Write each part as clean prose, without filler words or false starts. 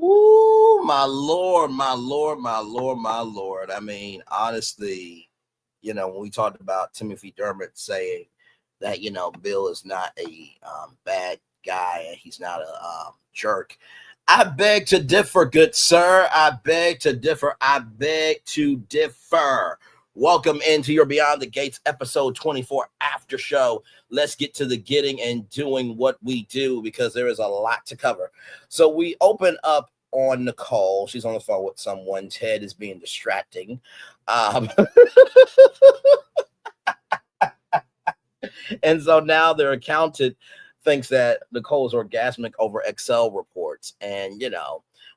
Woo, my lord, my lord, my lord, my lord. I mean, honestly, when we talked about Timothy Dermott saying that, Bill is not a bad guy and he's not a jerk. I beg to differ, good sir. I beg to differ. I beg to differ. Welcome into your Beyond the Gates episode 24 after show. Let's get to the getting and doing what we do because there is a lot to cover. So we open up on Nicole. She's on the phone with someone. Ted is being distracting. Um, and so now their accountant thinks that Nicole's orgasmic over Excel reports. And,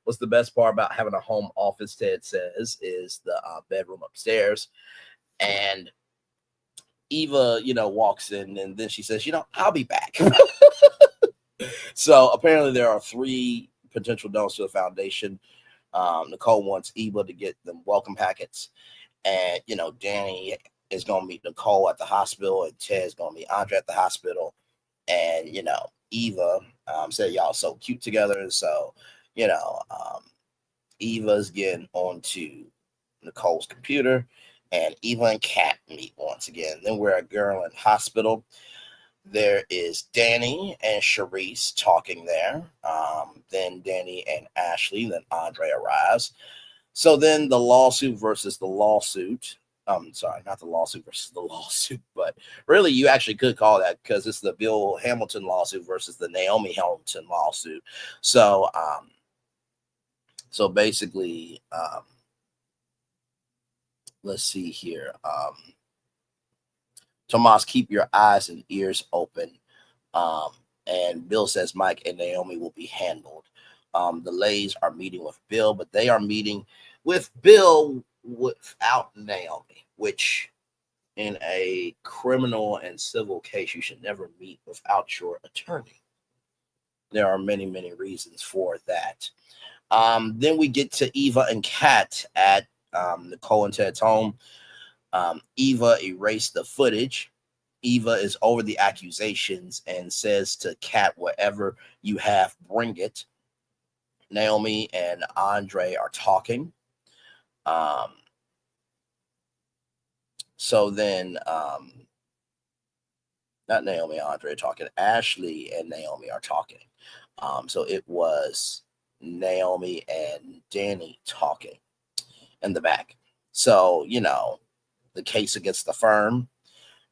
what's the best part about having a home office, Ted says, is the bedroom upstairs. And Eva, walks in and then she says, I'll be back. So apparently there are three potential donors to the foundation. Nicole wants Eva to get them welcome packets. And, Dani is going to meet Nicole at the hospital and Ted's going to meet Andre at the hospital. And, Eva said y'all so cute together. And so, Eva's getting onto Nicole's computer and Eva and Kat meet once again. Then we're at Girl in Hospital. There is Dani and Charisse talking there. Then Dani and Ashley. Then Andre arrives. So then the lawsuit versus the lawsuit. Sorry, not the lawsuit versus the lawsuit, but really you actually could call that because it's the Bill Hamilton lawsuit versus the Naomi Hamilton lawsuit. So, basically, let's see here. Tomas, keep your eyes and ears open. And Bill says Mike and Naomi will be handled. The Lays are meeting with Bill, but they are meeting with Bill without Naomi, which in a criminal and civil case, you should never meet without your attorney. There are many, many reasons for that. Then we get to Eva and Kat at Nicole and Ted's home. Eva erased the footage. Eva is over the accusations and says to Kat, whatever you have, bring it. Naomi and Andre are talking. So then, not Naomi and Andre are talking. Ashley and Naomi are talking. So it was Naomi and Dani talking in the back. So, the case against the firm.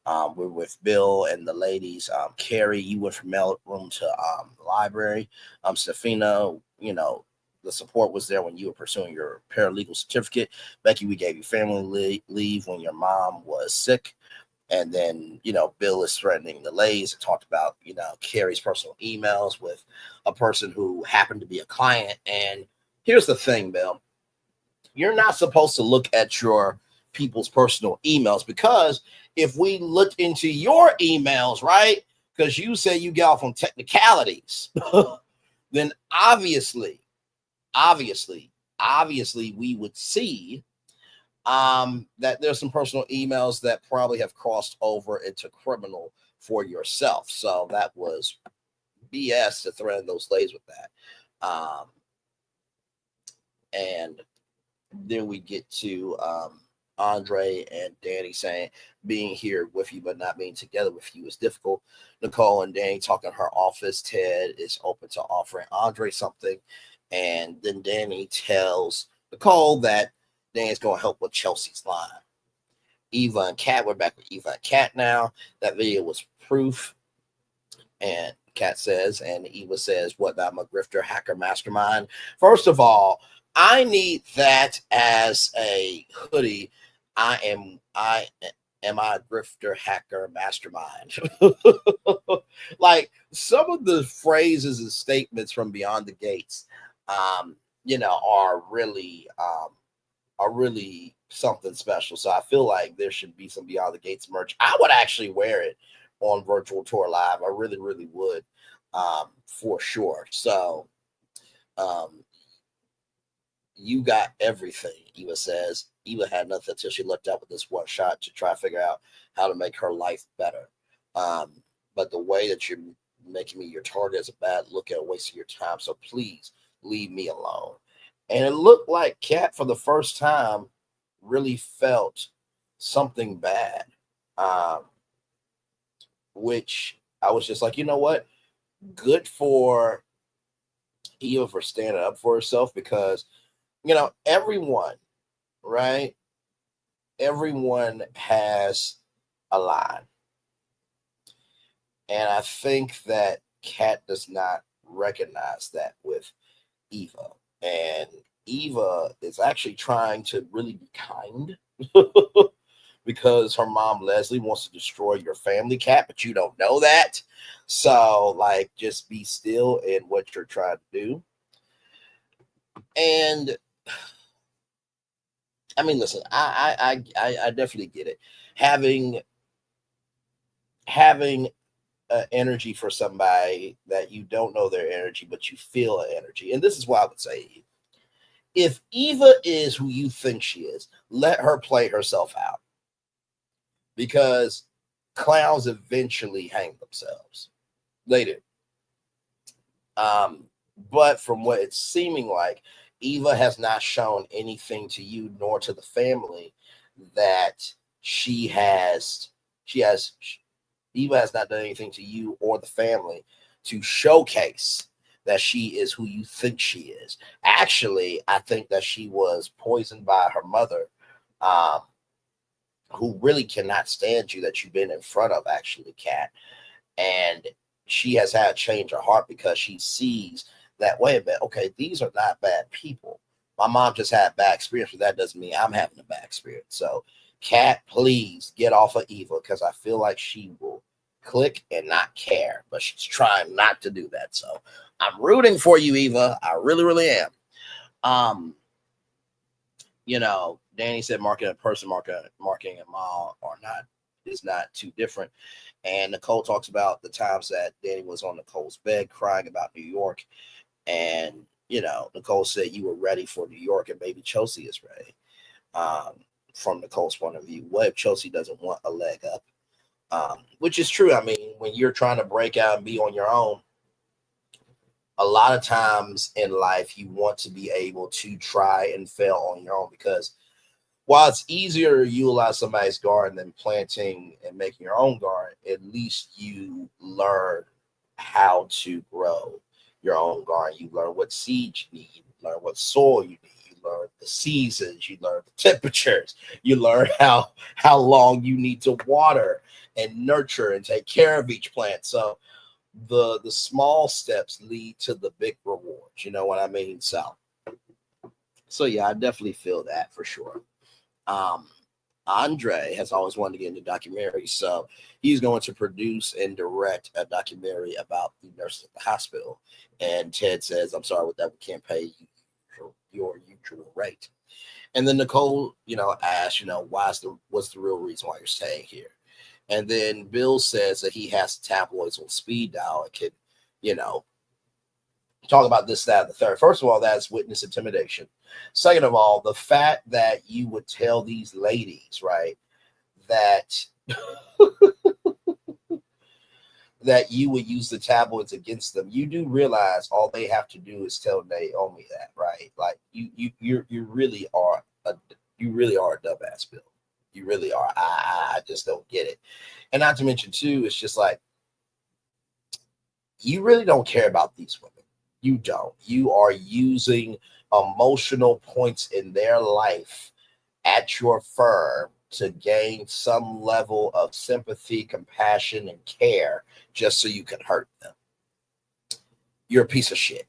We're with Bill and the ladies. Carrie, you went from mail room to library. Stefina, the support was there when you were pursuing your paralegal certificate. Becky, we gave you family leave when your mom was sick. And then, Bill is threatening the Lays. Talked about, Carrie's personal emails with a person who happened to be a client. And here's the thing, Bill. You're not supposed to look at your people's personal emails because if we look into your emails, right, because you say you get off on technicalities, then obviously we would see that there's some personal emails that probably have crossed over into criminal for yourself. So that was BS to threaten those Lays with that. And then we get to Andre and Dani saying being here with you but not being together with you is difficult. Nicole and Dani talk in her office. Ted is open to offering Andre something. And then Dani tells Nicole that Dani's going to help with Chelsea's line. Eva and Kat, we're back with Eva and Kat now. That video was proof. And Kat says, and Eva says, what, I'm a grifter, hacker, mastermind. First of all, I need that as a hoodie. I am a grifter, hacker, mastermind. Like some of the phrases and statements from Beyond the Gates, are really something special. So I feel like there should be some Beyond the Gates merch. I would actually wear it on Virtual Tour Live. I really, really would, for sure. So, you got everything, Eva says. Eva had nothing until she looked up with this one shot to try to figure out how to make her life better. But the way that you're making me your target is a bad look at wasting your time. So please leave me alone. And it looked like Kat, for the first time, really felt something bad, um, which I was just like, you know what? Good for Eva for standing up for herself because, everyone, right? Everyone has a line. And I think that Kat does not recognize that with Eva. And Eva is actually trying to really be kind because her mom, Leslie, wants to destroy your family, Kat, but you don't know that. So, like, just be still in what you're trying to do. And I mean, listen, I definitely get it. Having energy for somebody that you don't know their energy, but you feel an energy. And this is what I would say. If Eva is who you think she is, let her play herself out because clowns eventually hang themselves. They do. Um, but from what it's seeming like, Eva has not shown anything to you nor to the family that she has Eva has not done anything to you or the family to showcase that she is who you think she is. Actually, I think that she was poisoned by her mother, um, who really cannot stand you that you've been in front of, actually, Kat. And she has had a change of heart because she sees that, wait a minute, okay, these are not bad people. My mom just had a bad experience, but that doesn't mean I'm having a bad experience. So, Kat, please get off of Eva because I feel like she will click and not care, but she's trying not to do that. So, I'm rooting for you, Eva. I really, really am. Um, Dani said marketing a person, marketing a mall or not is not too different. And Nicole talks about the times that Dani was on Nicole's bed crying about New York. And, Nicole said you were ready for New York and maybe Chelsea is ready. Um, from Nicole's point of view, what if Chelsea doesn't want a leg up? Which is true. I mean, when you're trying to break out and be on your own, a lot of times in life, you want to be able to try and fail on your own because while it's easier to utilize somebody's garden than planting and making your own garden, at least you learn how to grow your own garden. You learn what seeds you need, you learn what soil you need, you learn the seasons, you learn the temperatures, you learn how long you need to water and nurture and take care of each plant. So the small steps lead to the big rewards. You know what I mean? So yeah, I definitely feel that for sure. Um, Andre has always wanted to get into documentaries, so he's going to produce and direct a documentary about the nurses at the hospital. And Ted says, "I'm sorry, with that we can't pay you your usual rate." And then Nicole, asks, what's the real reason why you're staying here? And then Bill says that he has tabloids on speed dial and can, you know, talk about this, that, and the third. First of all, that's witness intimidation. Second of all, the fact that you would tell these ladies, right, that that you would use the tabloids against them. You do realize all they have to do is tell Naomi that, right? Like you really are a dumbass, Bill. You really are. I just don't get it. And not to mention too, it's just like you really don't care about these women. You don't. You are using emotional points in their life at your firm to gain some level of sympathy, compassion, and care just so you can hurt them. You're a piece of shit.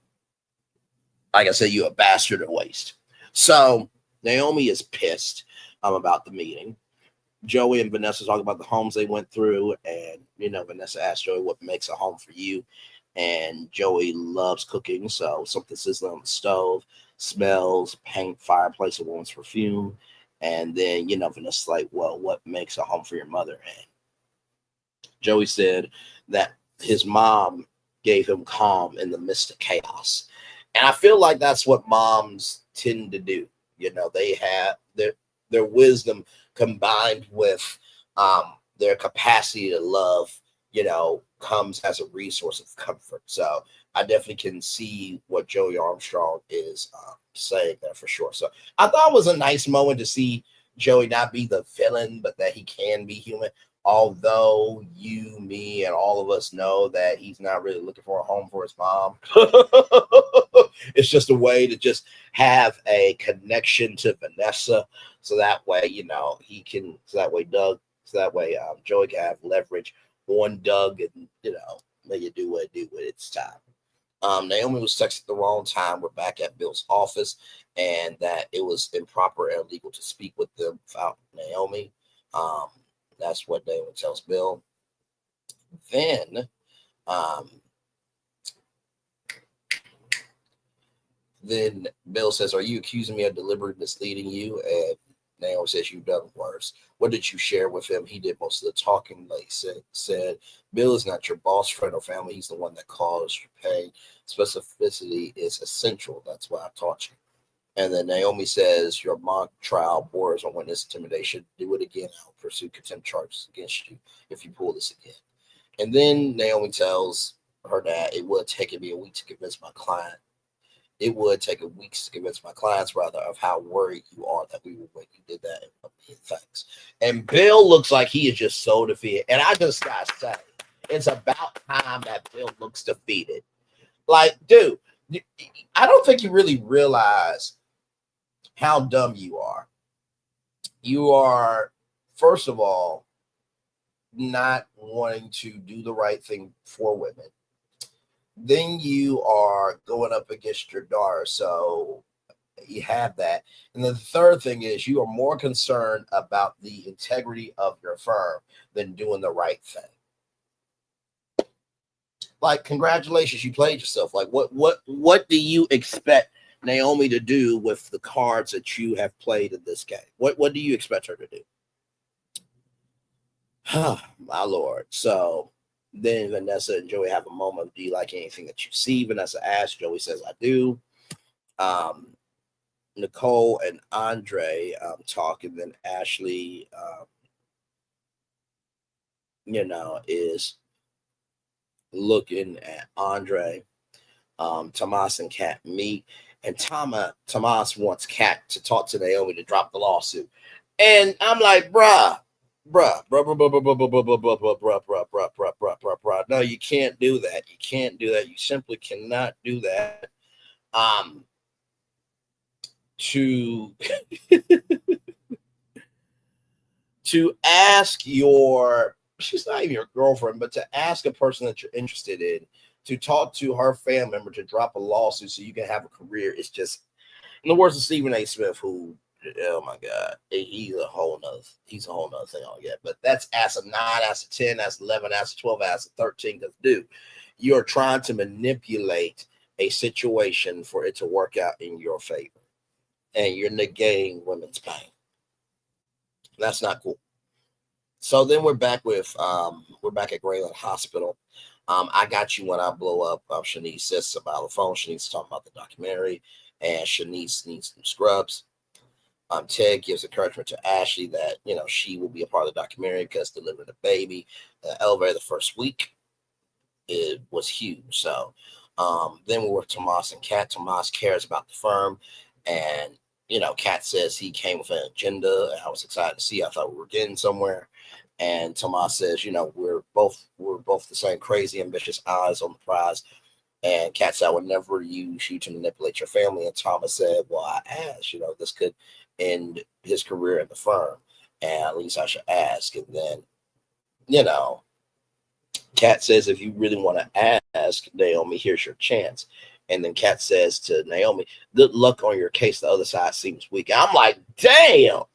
Like I said, you're a bastard at waste. So Naomi is pissed about the meeting. Joey and Vanessa talk about the homes they went through, and Vanessa asked Joey what makes a home for you, and Joey loves cooking, so something sizzling on the stove, smells, paint, fireplace, a woman's perfume, and then Vanessa's like, well, what makes a home for your mother? And Joey said that his mom gave him calm in the midst of chaos, and I feel like that's what moms tend to do. They have their wisdom combined with their capacity to love, comes as a resource of comfort. So I definitely can see what Joey Armstrong is saying there for sure. So I thought it was a nice moment to see Joey not be the villain, but that he can be human. Although you, me, and all of us know that he's not really looking for a home for his mom. It's just a way to just have a connection to Vanessa. So that way, he can, so that way Joey can have leverage on Doug and, make it do what it do when it's time. Naomi was texted at the wrong time. We're back at Bill's office, and that it was improper and illegal to speak with them without Naomi. Um, that's what Naomi tells Bill. Then, um, then Bill says, "Are you accusing me of deliberately misleading you?" And Naomi says, "You've done worse. What did you share with him? He did most of the talking." Like said, Bill is not your boss, friend, or family. He's the one that caused your pain. Specificity is essential. That's why I taught you. And then Naomi says, "Your mock trial borders on witness intimidation. Do it again. I'll pursue contempt charges against you if you pull this again." And then Naomi tells her that it would take me a week to convince my client. It would take a weeks to convince my clients, rather, of how worried you are that we will when you did that. And thanks. And Bill looks like he is just so defeated. And I just got to say, it's about time that Bill looks defeated. Like, dude, I don't think you really realize how dumb you are. You are, first of all, not wanting to do the right thing for women. Then you are going up against your daughter. So you have that. And then the third thing is you are more concerned about the integrity of your firm than doing the right thing. Like, congratulations, you played yourself. Like, what do you expect Naomi to do with the cards that you have played in this game? What do you expect her to do? My Lord. So then Vanessa and Joey have a moment. Do you like anything that you see? Vanessa asks. Joey says, I do. Nicole and Andre talk, and then Ashley, is looking at Andre. Tomas and Kat meet, and Tomas wants Kat to talk to Naomi to drop the lawsuit. And I'm like, bruh. No, you can't do that. You can't do that. You simply cannot do that. To to ask she's not even your girlfriend, but to ask a person that you're interested in to talk to her family member to drop a lawsuit so you can have a career, it's just, in the words of Stephen A. Smith, who, oh my God, he's a whole nother thing I'll get. But that's as a 9, as a 10, as 11, as a 12, as a 13. Because, dude, you're trying to manipulate a situation for it to work out in your favor, and you're negating women's pain. That's not cool. So then we're back at Grayland Hospital. I got you when I blow up. Shanice says about the phone. Shanice talking about the documentary, and Shanice needs some scrubs. Ted gives encouragement to Ashley that she will be a part of the documentary because delivering the baby, the elevator the first week, it was huge. So then we were Tomas and Kat. Tomas cares about the firm, and Kat says he came with an agenda, and I was excited to see. I thought we were getting somewhere. And Tomas says, we're both the same crazy, ambitious eyes on the prize. And Kat said, I would never use you to manipulate your family. And Thomas said, well, I asked, this could end his career at the firm. And at least I should ask. And then, Kat says, if you really want to ask, Naomi, here's your chance. And then Kat says to Naomi, good luck on your case. The other side seems weak. I'm like, damn.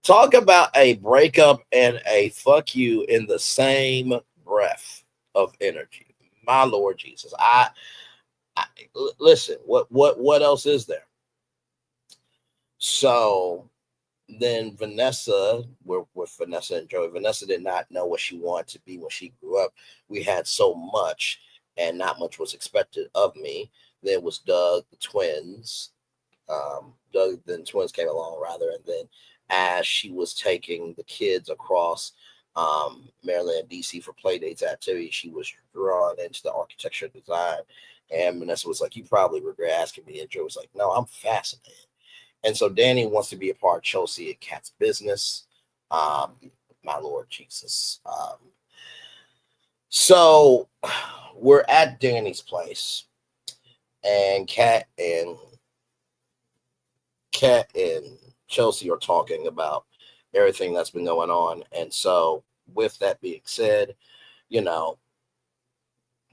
Talk about a breakup and a fuck you in the same breath of energy. My Lord Jesus. I listen, what else is there? So then Vanessa, we're with Vanessa and Joey. Vanessa did not know what she wanted to be when she grew up. We had so much, and not much was expected of me. There was Doug, the twins. Then twins came along, rather, and then as she was taking the kids across Maryland and DC for play dates activities, she was drawn into the architecture design. And Vanessa was like, you probably regret asking me. And Joe was like, no, I'm fascinated. And so Dani wants to be a part of Chelsea and Kat's business. Um, my Lord Jesus. So we're at Dani's place, and Kat and Chelsea are talking about everything that's been going on. And so, with that being said, you know,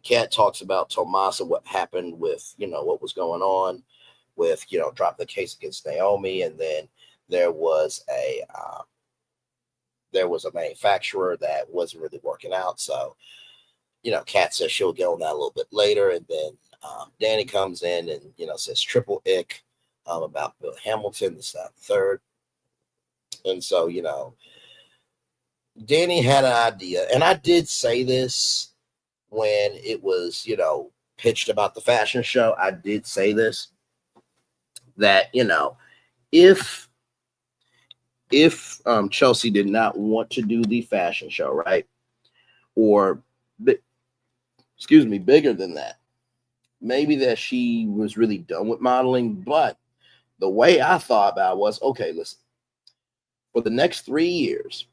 Kat talks about Tomas and what happened with, what was going on with, drop the case against Naomi, and then there was a manufacturer that wasn't really working out. So, Kat says she'll get on that a little bit later, and then Dani comes in and says triple ick about Bill Hamilton, this, that, third, and so Dani had an idea, and I did say this when it was pitched about the fashion show. I did say this, that if Chelsea did not want to do the fashion show, right, or bigger than that, maybe that she was really done with modeling. But the way I thought about it was, okay, listen, for the next 3 years,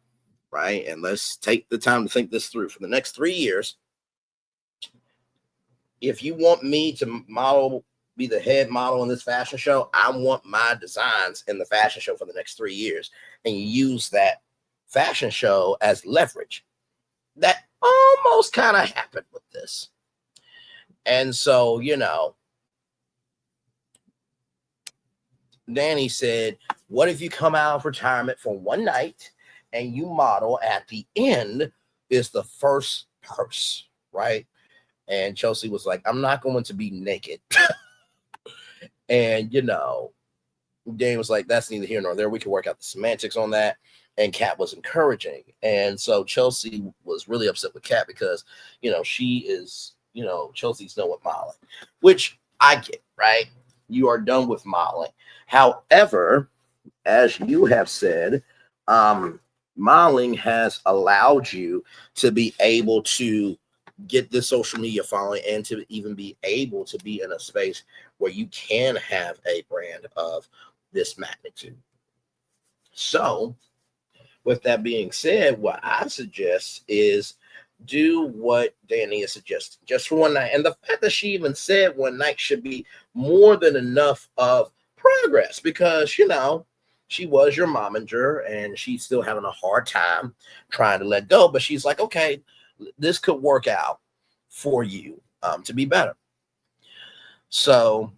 right, and let's take the time to think this through. For the next 3 years, if you want me to be the head model in this fashion show, I want my designs in the fashion show for the next 3 years. And you use that fashion show as leverage. That almost kind of happened with this. And so, Dani said, what if you come out of retirement for one night and you model at the end is the first purse, right? And Chelsea was like, I'm not going to be naked. And, Dani was like, that's neither here nor there. We can work out the semantics on that. And Kat was encouraging. And so Chelsea was really upset with Kat because, she is, Chelsea's done with modeling, which I get, right? You are done with modeling. However, as you have said, modeling has allowed you to be able to get the social media following and to even be able to be in a space where you can have a brand of this magnitude. So, with that being said, what I suggest is do what Dani is suggesting just for one night. And the fact that she even said one night should be more than enough of progress, because, she was your momager and she's still having a hard time trying to let go. But she's like, okay, this could work out for you to be better. So,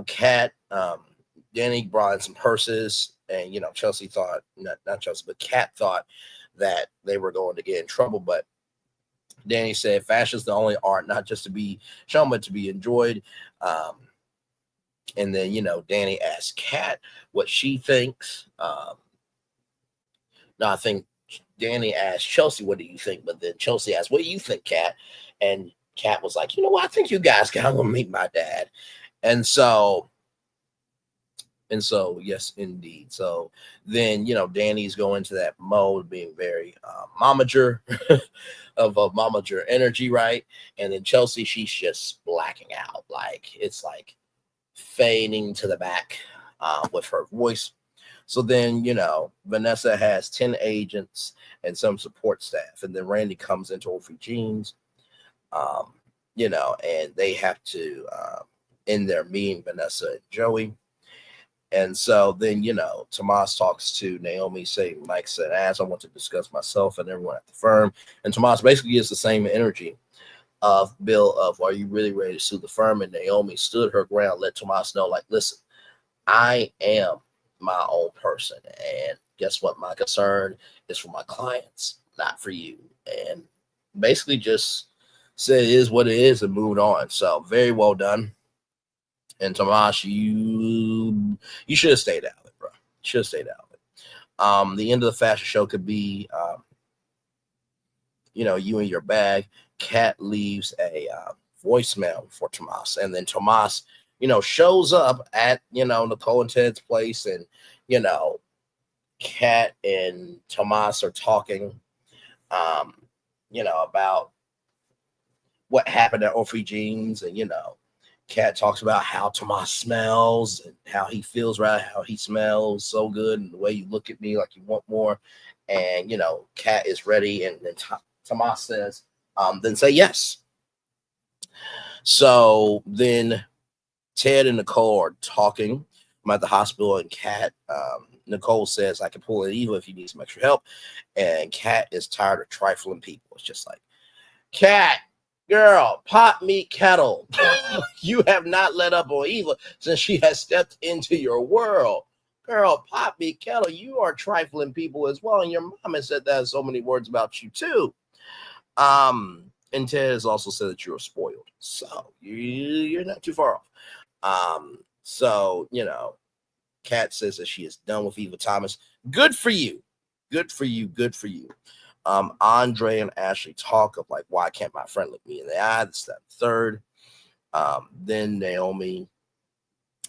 Kat, Dani brought in some purses, and, Chelsea thought, not Chelsea, but Kat thought that they were going to get in trouble. But Dani said fashion is the only art, not just to be shown, but to be enjoyed. And then, Dani asked Kat what she thinks. No, I think Dani asked Chelsea, what do you think? But then Chelsea asked, what do you think, Kat? And Kat was like, what? I think you guys can go meet my dad. And so, yes, indeed. So then, Dani's going to that mode, being very momager of a momager energy, right? And then Chelsea, she's just blacking out. Like, it's like fading to the back with her voice. So then, Vanessa has 10 agents and some support staff. And then Randy comes into Orphe Jeans, and they have to end their meeting, Vanessa and Joey. And so then, Tomas talks to Naomi, saying, Mike said, as I want to discuss myself and everyone at the firm. And Tomas basically gives the same energy of Bill of, are you really ready to sue the firm? And Naomi stood her ground, let Tomas know, like, listen, I am my own person. And guess what? My concern is for my clients, not for you. And basically just said it is what it is and moved on. So very well done. And Tomas, you should have stayed out of it, bro. Should have stayed out of it. The end of the fashion show could be, you in your bag. Kat leaves a voicemail for Tomas, and then Tomas, shows up at Nicole and Ted's place, and Kat and Tomas are talking, about what happened at Orphe Jeans, and Kat talks about how Tomas smells and how he feels, right? How he smells so good, and the way you look at me like you want more. And Kat is ready, and then Tomas says, then say yes. So then Ted and Nicole are talking. I'm at the hospital, and Nicole says, I can pull an Eva if you need some extra help. And Kat is tired of trifling people. It's just like, Kat, girl, pot me kettle. You have not let up on Eva since she has stepped into your world. Girl, pop me kettle. You are trifling people as well. And your mom has said that in so many words about you too. And Ted has also said that you're spoiled. So you're not too far off. So, Kat says that she is done with Eva Thomas. Good for you. Good for you. Good for you. Andre and Ashley talk of like, why can't my friend look me in the eye? This, that, third. Then Naomi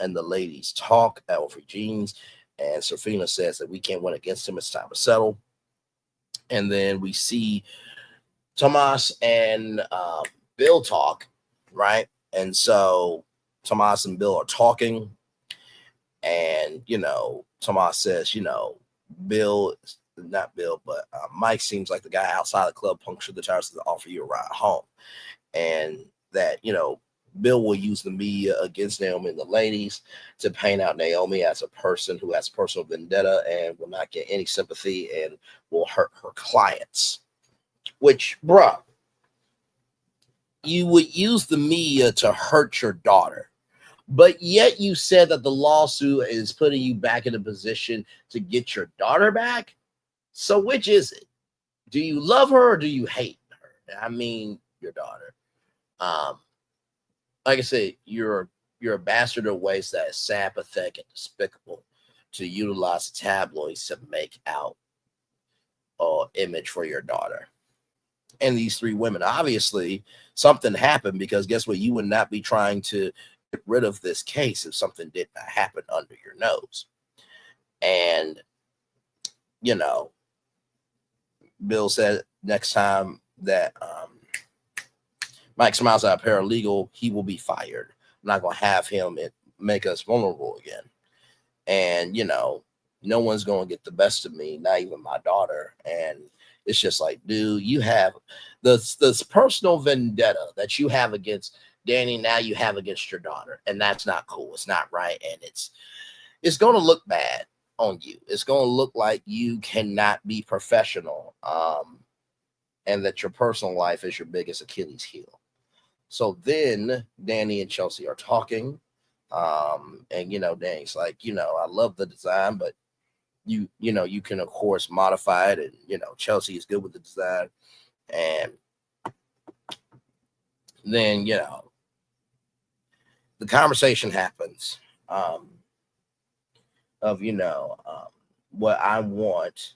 and the ladies talk at Alfred Jeans, and Serafina says that we can't win against him. It's time to settle. And then we see Tomas and Bill talk, right? And so Tomas and Bill are talking, and Tomas says, Bill, not Bill, but Mike seems like the guy outside the club punctured the tires to offer you a ride home, and that Bill will use the media against Naomi and the ladies to paint out Naomi as a person who has personal vendetta and will not get any sympathy and will hurt her clients. Which, bruh, you would use the media to hurt your daughter, but yet you said that the lawsuit is putting you back in a position to get your daughter back. So which is it? Do you love her or do you hate her? I mean, your daughter. Like I said, you're a bastard of ways that is sad, pathetic, and despicable to utilize tabloids to make out image for your daughter. And these three women, obviously, something happened, because guess what? You would not be trying to get rid of this case if something did not happen under your nose. And, Bill said next time that Mike smiles at a paralegal, he will be fired. I'm not going to have him make us vulnerable again. And, no one's going to get the best of me, not even my daughter. And it's just like, dude, you have this personal vendetta that you have against Dani, now you have against your daughter. And that's not cool. It's not right. And it's going to look bad on you. It's going to look like you cannot be professional. And that your personal life is your biggest Achilles heel. So then Dani and Chelsea are talking. And Dani's like, I love the design, but you can of course modify it. And Chelsea is good with the design. And then the conversation happens of what I want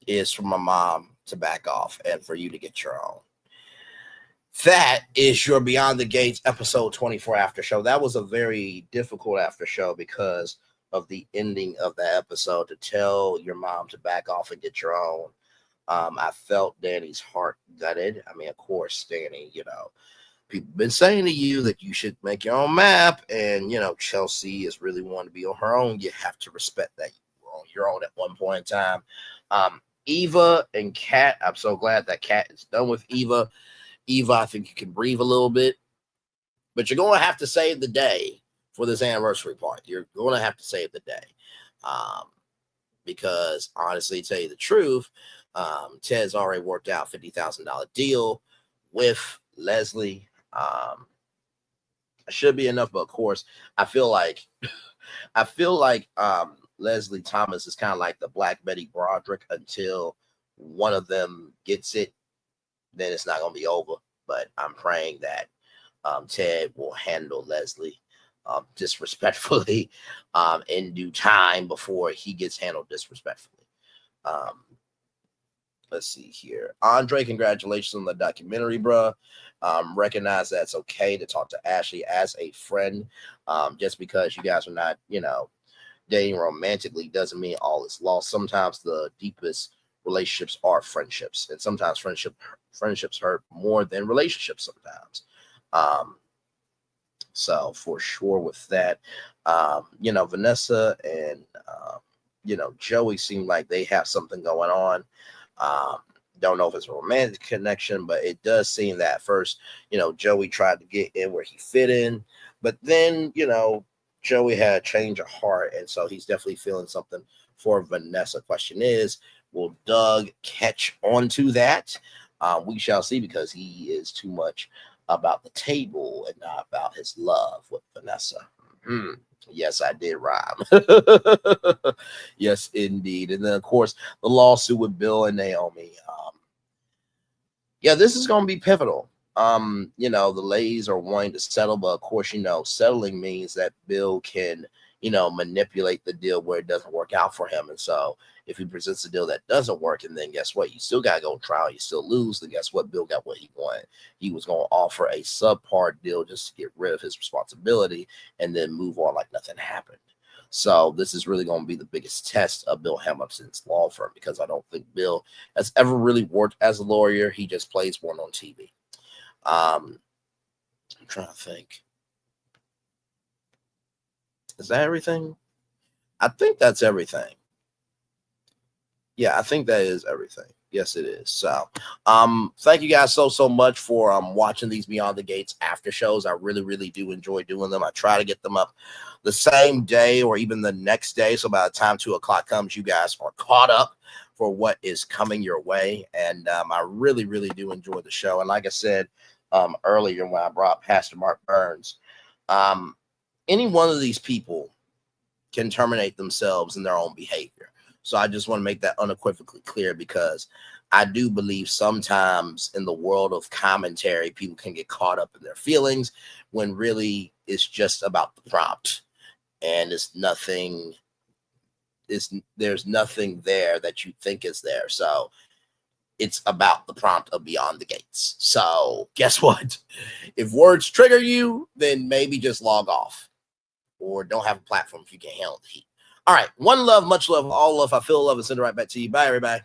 is for my mom to back off and for you to get your own. That is your Beyond the Gates episode 24 after show. That was a very difficult after show because of the ending of the episode, to tell your mom to back off and get your own. I felt Dani's heart gutted. I mean, of course, Dani, people been saying to you that you should make your own map, and Chelsea is really wanting to be on her own. You have to respect that you were on your own at one point in time. Eva and Kat, I'm so glad that Kat is done with Eva. Eva, I think you can breathe a little bit, but you're going to have to save the day for this anniversary part. You're going to have to save the day. Because honestly, to tell you the truth, Ted's already worked out $50,000 deal with Leslie. Should be enough, but of course, I feel like Leslie Thomas is kind of like the Black Betty Broderick. Until one of them gets it, then it's not going to be over. But I'm praying that Ted will handle Leslie disrespectfully in due time before he gets handled disrespectfully. Let's see here. Andre, congratulations on the documentary, bro. Recognize that it's okay to talk to Ashley as a friend. Just because you guys are not, dating romantically doesn't mean all is lost. Sometimes the deepest relationships are friendships, and sometimes friendships hurt more than relationships sometimes. So for sure with that, Vanessa and Joey seem like they have something going on. Um, don't know if it's a romantic connection, but it does seem that at first, Joey tried to get in where he fit in, but then, Joey had a change of heart, and so he's definitely feeling something for Vanessa. Question is, will Doug catch on to that? We shall see, because he is too much about the table and not about his love with Vanessa. Yes, I did rhyme. Yes, indeed. And then, of course, the lawsuit with Bill and Naomi. Yeah, this is going to be pivotal. The ladies are wanting to settle, but of course, settling means that Bill can, manipulate the deal where it doesn't work out for him. And so if he presents a deal that doesn't work, and then guess what? You still got to go to trial, you still lose, then guess what? Bill got what he wanted. He was going to offer a subpar deal just to get rid of his responsibility and then move on like nothing happened. So this is really going to be the biggest test of Bill Hamilton's law firm, because I don't think Bill has ever really worked as a lawyer. He just plays one on TV. I'm trying to think. Is that everything? I think that's everything. Yeah, I think that is everything. Yes, it is. So, thank you guys so much for watching these Beyond the Gates after shows. I really, really do enjoy doing them. I try to get them up the same day or even the next day, so by the time 2 o'clock comes, you guys are caught up for what is coming your way. And I really, really do enjoy the show. And like I said earlier when I brought Pastor Mark Burns, any one of these people can terminate themselves in their own behavior. So I just want to make that unequivocally clear, because I do believe sometimes in the world of commentary, people can get caught up in their feelings when really it's just about the prompt, and there's nothing there that you think is there. So it's about the prompt of Beyond the Gates. So guess what? If words trigger you, then maybe just log off, or don't have a platform if you can't handle the heat. All right. One love, much love, all love. I feel love and send it right back to you. Bye, everybody.